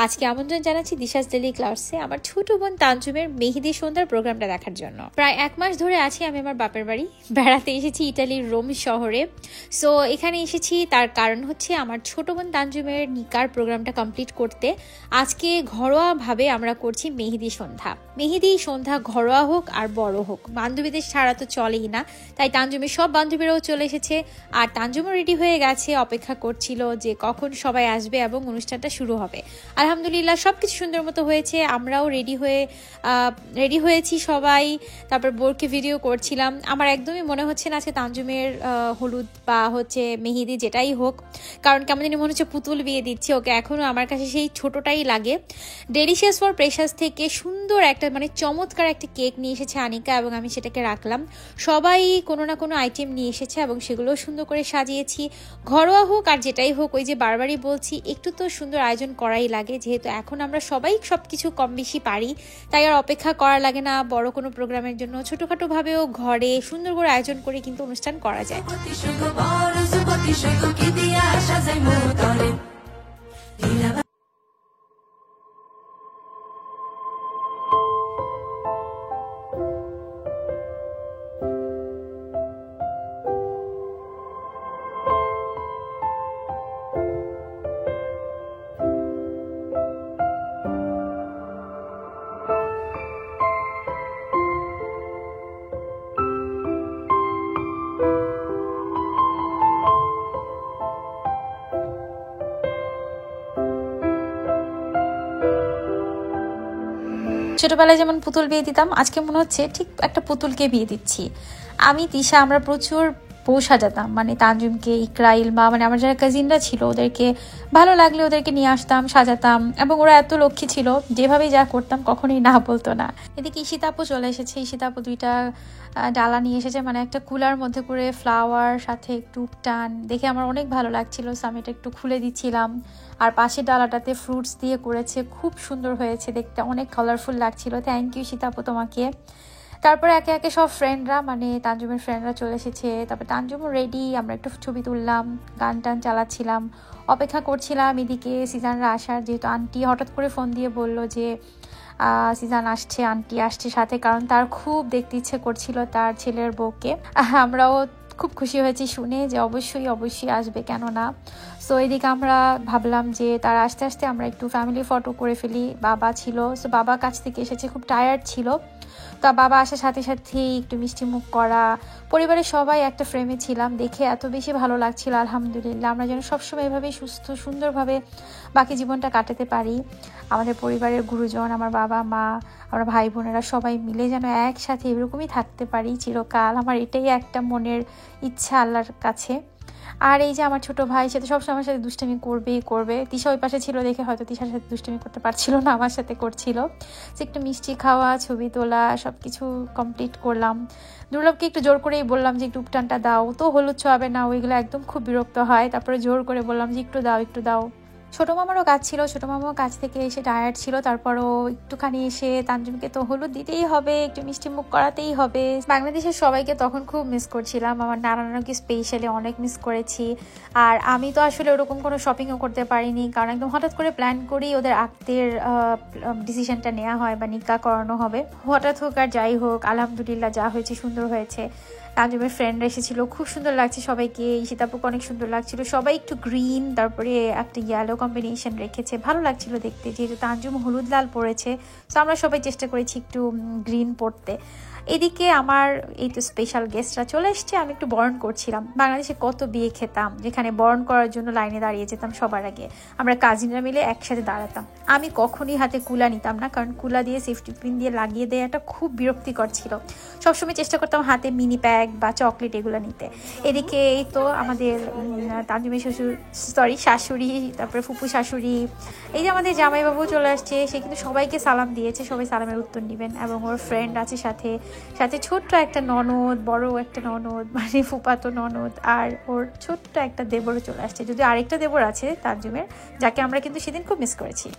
আজকে আমন্ত্রণ জানাচ্ছি দিশাস ডেইলি ক্লাউডসে আমার ছোট বোন তানজুমের মেহেদি সন্ধ্যার প্রোগ্রামটা দেখার জন্য। প্রায় 1 মাস ধরে আছি আমি আমার বাপের বাড়ি, বেড়াতে এসেছি ইটালির রোম শহরে। সো এখানে এসেছি তার কারণ হচ্ছে আমার ছোট বোন তানজুমের নিকার প্রোগ্রামটা কমপ্লিট করতে। আজকে ঘরোয়াভাবে আমরা করছি মেহেদি সন্ধ্যা। মেহেদি সন্ধ্যা ঘরোয়া হোক আর বড় হোক, বান্ধবীদের ছাড়া তো চলেই না। তাই তানজুমের সব বান্ধবীরাও চলে এসেছে আর তানজুমও রেডি হয়ে গেছে, অপেক্ষা করছিল যে কখন সবাই আসবে এবং অনুষ্ঠানটা শুরু হবে। আলহামদুলিল্লাহ সবকিছু সুন্দর মতো হয়েছে। আমরাও রেডি হয়েছি সবাই। তারপর বোরকে ভিডিও করছিলাম। আমার একদমই মনে হচ্ছে না আজকে তানজুমের হলুদ বা হচ্ছে মেহেদি যেটাই হোক, কারণ কেমন জানি মনে হচ্ছে পুতুল বিয়ে দিচ্ছে ওকে। এখনও আমার কাছে সেই ছোটটাই লাগে। ডেলিশিয়াস ফর প্রেশাস থেকে সুন্দর একটা চমৎকার একটা কেক নিয়ে এসেছে আনিকা এবং আমি সেটাকে রাখলাম। সবাই কোনো না কোনো আইটেম নিয়ে এসেছে এবং সেগুলো সুন্দর করে সাজিয়েছি। ঘরোয়া হোক আর যেটাই হোক, ওই যে বারবারই বলছি, একটু তো সুন্দর আয়োজন করাই লাগে। যেহেতু এখন আমরা সবাই সবকিছু কম বেশি পারি, তাই আর অপেক্ষা করা লাগে না বড় কোনো প্রোগ্রামের জন্য। ছোটখাটো ভাবেও ঘরে সুন্দর করে আয়োজন করে কিন্তু অনুষ্ঠান করা যায়। ছোটবেলায় যেমন পুতুল বিয়ে দিতাম, আজকে মনে হচ্ছে ঠিক একটা পুতুলকে বিয়ে দিচ্ছি। আমি তিশা আমরা প্রচুর বউ সাজাতাম, তানজুমকে, ইকরা, ইলমা, আমার যারা কাজিনরা ছিল ওদেরকে ভালো লাগলে ওদেরকে নিয়ে আসতাম, সাজাতাম এবং ওরা এত লক্ষ্মী ছিল, যেভাবে যা করতাম কখনোই না বলতো না। এদিকে ঈশিতাপু চলে এসেছে। ঈশিতাপু 2টা ডালা নিয়ে এসেছে, একটা কুলার মধ্যে করে ফ্লাওয়ার সাথে একটু টান দেখে আমার অনেক ভালো লাগছিল। সো আমি এটা একটু খুলে দিচ্ছিলাম। আর পাশের ডালাটাতে ফ্রুটস দিয়ে করেছে, খুব সুন্দর হয়েছে দেখতে, অনেক কালারফুল লাগছিল। থ্যাংক ইউ ঈশিতাপু তোমাকে। তারপরে একে একে সব ফ্রেন্ডরা তানজুমের ফ্রেন্ডরা চলে এসেছে। তারপর তানজুমও রেডি, আমরা একটু ছবি তুললাম, গান টান চালাচ্ছিলাম, অপেক্ষা করছিলাম এদিকে সিজানরা আসার। যেহেতু আন্টি হঠাৎ করে ফোন দিয়ে বলল যে সিজান আসছে, আন্টি আসছে সাথে, কারণ তার খুব দেখতে ইচ্ছে করছিল তার ছেলের বউকে। আমরাও খুব খুশি হয়েছি শুনে যে অবশ্যই আসবে, কেন না। সো এদিকে আমরা ভাবলাম যে তার আস্তে আস্তে আমরা একটু ফ্যামিলি ফটো করে ফেলি। বাবা ছিল, সো বাবা কাছ থেকে এসেছে, খুব টায়ার্ড ছিল। তা বাবা আসার সাথে সাথেই একটু মিষ্টি মুখ করা, পরিবারের সবাই একটা ফ্রেমে ছিলাম, দেখে এত বেশি ভালো লাগছিল। আলহামদুলিল্লাহ আমরা যেন সবসময় এভাবেই সুস্থ সুন্দরভাবে বাকি জীবনটা কাটাতে পারি। আমাদের পরিবারের গুরুজন, আমার বাবা মা, আমরা ভাই বোনেরা সবাই মিলে যেন একসাথে এরকমই থাকতে পারি চিরকাল। আমার এটাই একটা মনের ইচ্ছা আল্লাহর কাছে। আর এই যে আমার ছোট ভাই, সে তো সবসময় আমার সাথে দুষ্টামি করবে। তিশা ওই পাশে ছিল দেখে হয়তো তিশার সাথে দুষ্টামি করতে পারছিল না, আমার সাথে করছিল। সে একটু মিষ্টি খাওয়া, ছবি তোলা, সবকিছু কমপ্লিট করলাম। দুর্লভকে একটু জোর করেই বললাম যে একটু উপটানটা দাও, তো হলুদ ছোঁয়াবে না, ওইগুলো একদম খুব বিরক্ত হয়। তারপরে জোর করে বললাম যে একটু দাও। ছোটো মামারও কাজ ছিল, ছোটো মামাও কাজ থেকে এসে টায়ার্ড ছিল। তারপরও একটুখানি এসে তানজুমকে তো হলুদ দিতেই হবে, একটু মিষ্টি মুখ করাতেই হবে। বাংলাদেশের সবাইকে তখন খুব মিস করছিলাম, আমার নানাকে স্পেশালি অনেক মিস করেছি। আর আমি তো আসলে ওরকম কোনো শপিংও করতে পারিনি, কারণ একদম হঠাৎ করে প্ল্যান করেই ওদের আক্তের ডিসিশনটা নেওয়া হয় বা নিকাহ করানো হবে। হঠাৎ হোক আর যাই হোক, আলহামদুলিল্লাহ যা হয়েছে সুন্দর হয়েছে। তানজুমের ফ্রেন্ডরা এসেছিল, খুব সুন্দর লাগছে সবাইকে। ঈশিতাপুকে অনেক সুন্দর লাগছিল, সবাই একটু গ্রিন তারপরে একটা ইয়েলো কম্বিনেশন রেখেছে, ভালো লাগছিল দেখতে। যেহেতু তানজুম হলুদ লাল পরেছে, তো আমরা সবাই চেষ্টা করেছি একটু গ্রিন পরতে। এদিকে আমার এই তো স্পেশাল গেস্টরা চলে এসছে, আমি একটু বরণ করছিলাম। বাংলাদেশে কত বিয়ে খেতাম যেখানে বরণ করার জন্য লাইনে দাঁড়িয়ে যেতাম সবার আগে, আমরা কাজিনরা মিলে একসাথে দাঁড়াতাম। আমি কখনই হাতে কুলা নিতাম না, কারণ কুলা দিয়ে সেফটি পিন দিয়ে লাগিয়ে দেওয়াটা খুব বিরক্তিকর ছিল। সবসময় চেষ্টা করতাম হাতে মিনি প্যাক বা চকলেট এগুলো নিতে। এদিকে এই তো আমাদের তানজুমের শাশুড়ি, তারপরে ফুপু শাশুড়ি, এই যে আমাদের জামাইবাবু চলে আসছে। সে কিন্তু সবাইকে সালাম দিয়েছে, সবাই সালামের উত্তর নেবেন। এবং ওর ফ্রেন্ড আছে সাথে ছোট্ট একটা ননদ, বড় একটা ননদ, ফুপাতো ননদ, আর ওর ছোট্ট একটা দেবরও চলে আসছে। যদি আরেকটা দেবর আছে তানজুমের, যাকে আমরা কিন্তু সেদিন খুব মিস করেছি।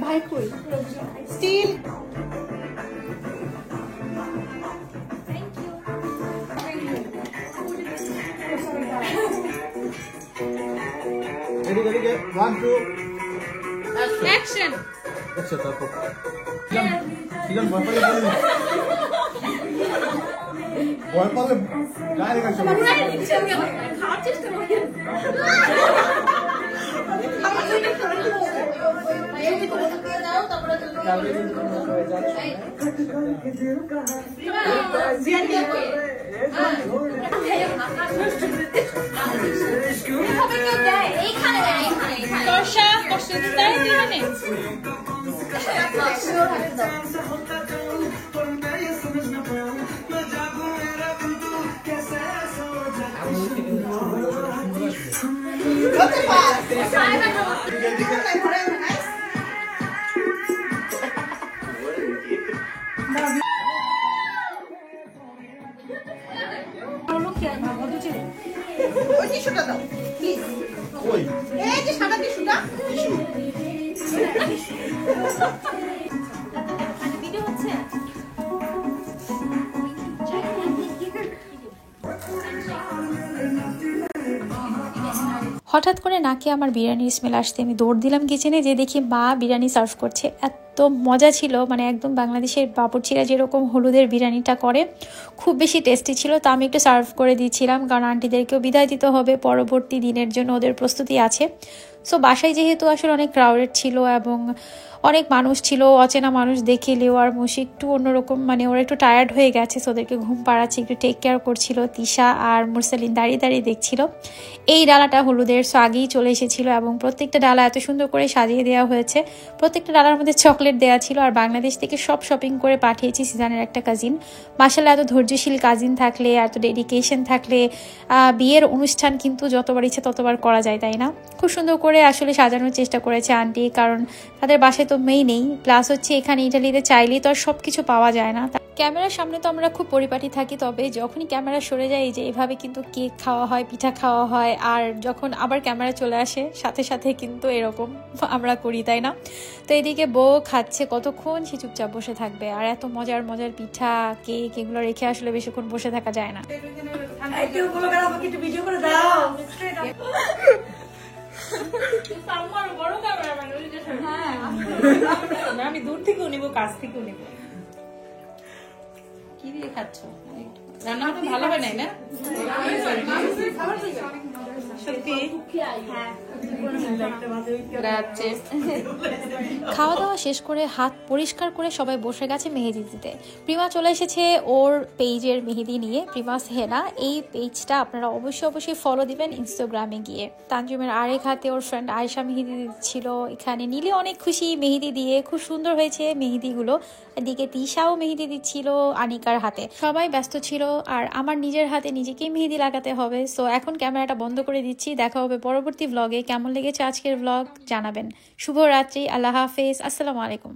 ভাই কই still Ready, ready, get 1, 2. Action আচ্ছা তারপর কিরণ ভয় পালে ডাইরেক্ট আসবে খাওয়ার চেষ্টা করি ওই টিস্যুটা দাও প্লিজ কই এই যে সাদা টিস্যুটা টিস্যু ভিডিও হচ্ছে হঠাৎ করে নাকে আমার বিরিয়ানির স্মেল আসতে আমি দৌড় দিলাম কিচেনে, যে দেখি মা বিরিয়ানি সার্ভ করছে। এত মজা ছিল, মানে একদম বাংলাদেশের বাবুর্চিরা যেরকম হলুদের বিরিয়ানিটা করে খুব বেশি টেস্টি ছিল। তো আমি একটু সার্ভ করে দিয়েছিলাম, কারণ আন্টিদেরকেও বিদায় দিতে হবে, পরবর্তী দিনের জন্য ওদের প্রস্তুতি আছে। সো বাসায় যেহেতু আসলে অনেক ক্রাউডেড ছিল এবং অনেক মানুষ ছিল, অচেনা মানুষ দেখে লেও আর মুশি একটু অন্যরকম, মানে ওরা একটু টায়ার্ড হয়ে গেছে, সো ওদেরকে ঘুম পাড়াচ্ছে, একটু টেক কেয়ার করছিল। তিশা আর মুরসালিন দাঁড়িয়ে দাঁড়িয়ে দেখছিল। এই ডালাটা হলুদের, সো আগেই চলে এসেছিল এবং প্রত্যেকটা ডালা এত সুন্দর করে সাজিয়ে দেওয়া হয়েছে। প্রত্যেকটা ডালার মধ্যে চকলেট দেওয়া ছিল। আর বাংলাদেশ থেকে সব শপিং করে পাঠিয়েছি সিজানের একটা কাজিন। মাশাআল্লাহ, এত ধৈর্যশীল কাজিন থাকলে, এত ডেডিকেশন থাকলে বিয়ের অনুষ্ঠান কিন্তু যতবার ইচ্ছে ততবার করা যায়, তাই না? খুব সুন্দর করে আসলে সাজানোর চেষ্টা করেছে আন্টি, কারণ তাদের বাসায় তো মেই নেই, প্লাস হচ্ছে এখানে ইটালিতে চাইলেই তো আর সব কিছু পাওয়া যায় না। ক্যামেরার সামনে তো আমরা খুব পরিপাটি থাকি, তবে যখনই ক্যামেরা সরে যায় এই যে এভাবে কিন্তু কেক খাওয়া হয়, পিঠা খাওয়া হয়, আর যখন আবার ক্যামেরা চলে আসে সাথে সাথে কিন্তু এরকম আমরা করি, তাই না? তো এদিকে বউ খাচ্ছে, কতক্ষণ সে চুপচাপ বসে থাকবে? আর এত মজার মজার পিঠা কেক এগুলো রেখে আসলে বেশিক্ষণ বসে থাকা যায় না। আমি দূর থেকেও নিবো, কাছ থেকেও নিবো। কি দিয়ে খাচ্ছ? রান্না তো ভালো হয় নাই না? সত্যি খাওয়া দাওয়া শেষ করে হাত পরিষ্কার করে সবাই বসে গেছে মেহেদি দিতে। প্রিমা চলে এসেছে ওর পেজের মেহেদি নিয়ে, প্রিমাস হেনা। এই পেজটা আপনারা অবশ্যই ফলো দিবেন ইনস্টাগ্রামে গিয়ে। তানজিমের আরেক হাতে ওর ফ্রেন্ড আয়েশা মেহেদি দিচ্ছিল, এখানে নীলে অনেক খুশি মেহেদি দিয়ে, খুব সুন্দর হয়েছে মেহেদিগুলো। এদিকে তিশাও মেহেদি দিচ্ছিল আনিকার হাতে, সবাই ব্যস্ত ছিল। আর আমার নিজের হাতে নিজেকেই মেহেদি লাগাতে হবে। সো এখন ক্যামেরাটা বন্ধ করে দিচ্ছি, দেখা হবে পরবর্তী ব্লগে। কেমন লেগেছে আজকের ব্লগ জানাবেন। শুভরাত্রি, আল্লাহ হাফেজ, আসসালামু আলাইকুম।